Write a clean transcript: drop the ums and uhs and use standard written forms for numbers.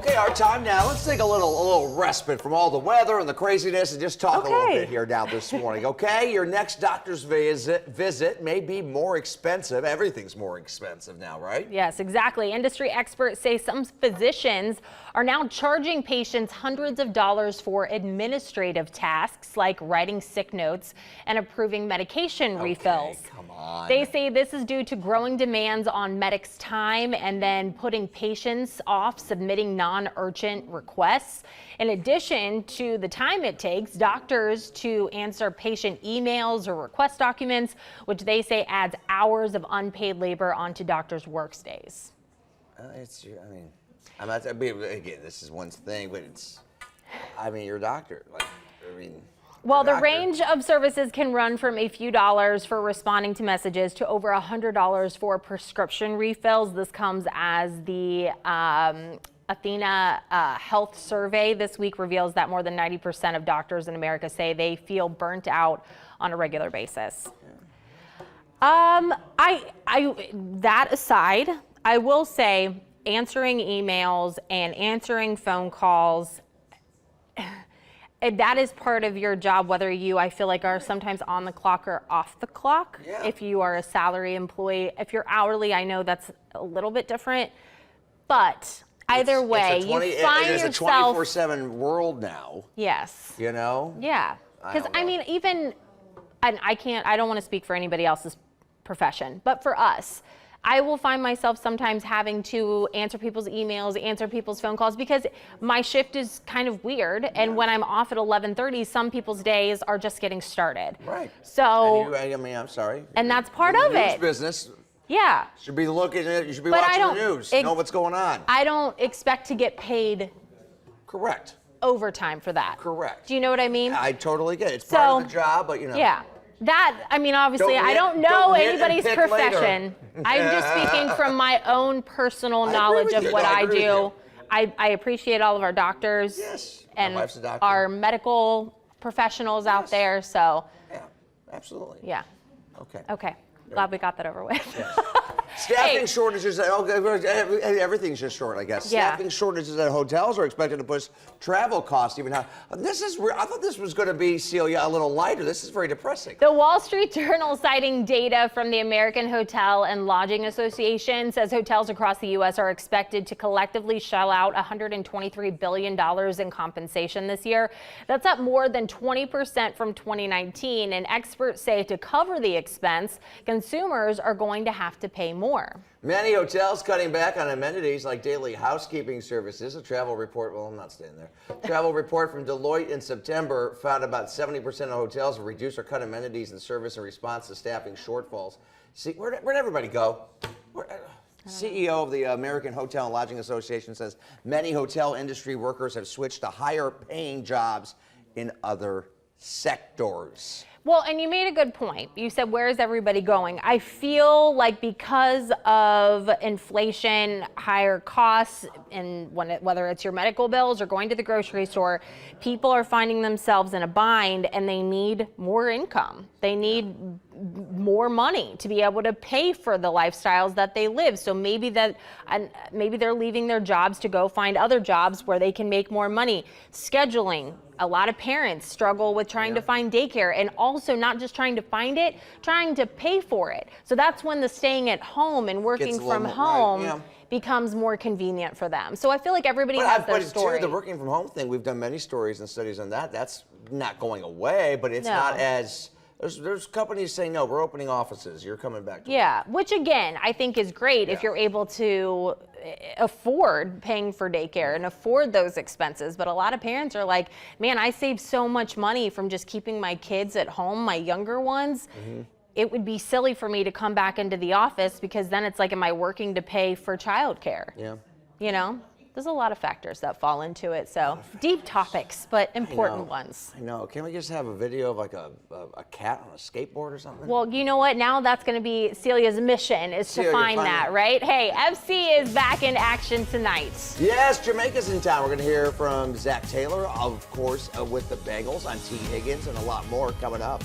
Okay, our time now. Let's take a little respite from all the weather and the craziness and just talk a little bit here now this morning, okay? Your next doctor's visit may be more expensive. Everything's more expensive now, right? Yes, exactly. Industry experts say some physicians are now charging patients hundreds of dollars for administrative tasks like writing sick notes and approving medication refills. Come on. They say this is due to growing demands on medics' time and then putting patients off submitting non-urgent requests. In addition to the time it takes doctors to answer patient emails or request documents, which they say adds hours of unpaid labor onto doctors' workdays. Again, this is one thing, but you're a doctor. Well, the range of services can run from a few dollars for responding to messages to over $100 for prescription refills. This comes as the Athena Health Survey this week reveals that more than 90% of doctors in America say they feel burnt out on a regular basis. That aside, I will say answering emails and answering phone calls, that is part of your job, whether you, I feel like, are sometimes on the clock or off the clock. Yeah. If you are a salary employee, if you're hourly, I know that's a little bit different, but either way, you find yourself. It's a 24/7 world now. Yes. You know? Yeah. Because I don't want to speak for anybody else's profession, but for us, I will find myself sometimes having to answer people's emails, answer people's phone calls, because my shift is kind of weird. And when I'm off at 11:30, some people's days are just getting started. Right. So, I'm sorry. And that's part of it. Business. Yeah. Should be looking at it. You should be watching the news. Know what's going on. I don't expect to get paid. Correct. Overtime for that. Correct. Do you know what I mean? I totally get it. It's part of the job, but Yeah. Obviously, I don't know anybody's profession. I'm just speaking from my own personal knowledge of what I do. I appreciate all of our doctors and our medical professionals out there. So, yeah, absolutely. Yeah. Okay. Okay. Glad we got that over with. Yes. Staffing shortages, everything's just short, I guess. Yeah. Staffing shortages at hotels are expected to push travel costs even higher. I thought this was going to be, Celia, a little lighter. This is very depressing. The Wall Street Journal, citing data from the American Hotel and Lodging Association, says hotels across the U.S. are expected to collectively shell out $123 billion in compensation this year. That's up more than 20% from 2019, and experts say to cover the expense, consumers are going to have to pay more. Many hotels cutting back on amenities like daily housekeeping services. A travel report, well, I'm not staying there. Travel report from Deloitte in September found about 70% of hotels have reduced or cut amenities and service in response to staffing shortfalls. See, where'd everybody go? CEO of the American Hotel and Lodging Association says many hotel industry workers have switched to higher paying jobs in other sectors. Well, and you made a good point. You said, where is everybody going? I feel like because of inflation, higher costs, and whether it's your medical bills or going to the grocery store, people are finding themselves in a bind and they need more income. They need more money to be able to pay for the lifestyles that they live. So maybe they're leaving their jobs to go find other jobs where they can make more money. Scheduling. A lot of parents struggle with trying to find daycare, and also not just trying to find it, trying to pay for it. So that's when the staying at home and working from home becomes more convenient for them. So I feel like everybody has their story. Too, the working from home thing, we've done many stories and studies on that. That's not going away, but it's not as... There's companies saying, no, we're opening offices. You're coming back to work. Which again, I think is great if you're able to afford paying for daycare and afford those expenses. But a lot of parents are like, man, I save so much money from just keeping my kids at home, my younger ones. It would be silly for me to come back into the office because then it's like, am I working to pay for childcare? Yeah. You know? There's a lot of factors that fall into it. So deep topics, but important ones. I know. Can't we just have a video of like a cat on a skateboard or something? Well, you know what? Now that's going to be Celia's mission is to find that, right? Hey, FC is back in action tonight. Yes, Jamaica's in town. We're going to hear from Zach Taylor, of course, with the Bengals on T. Higgins and a lot more coming up.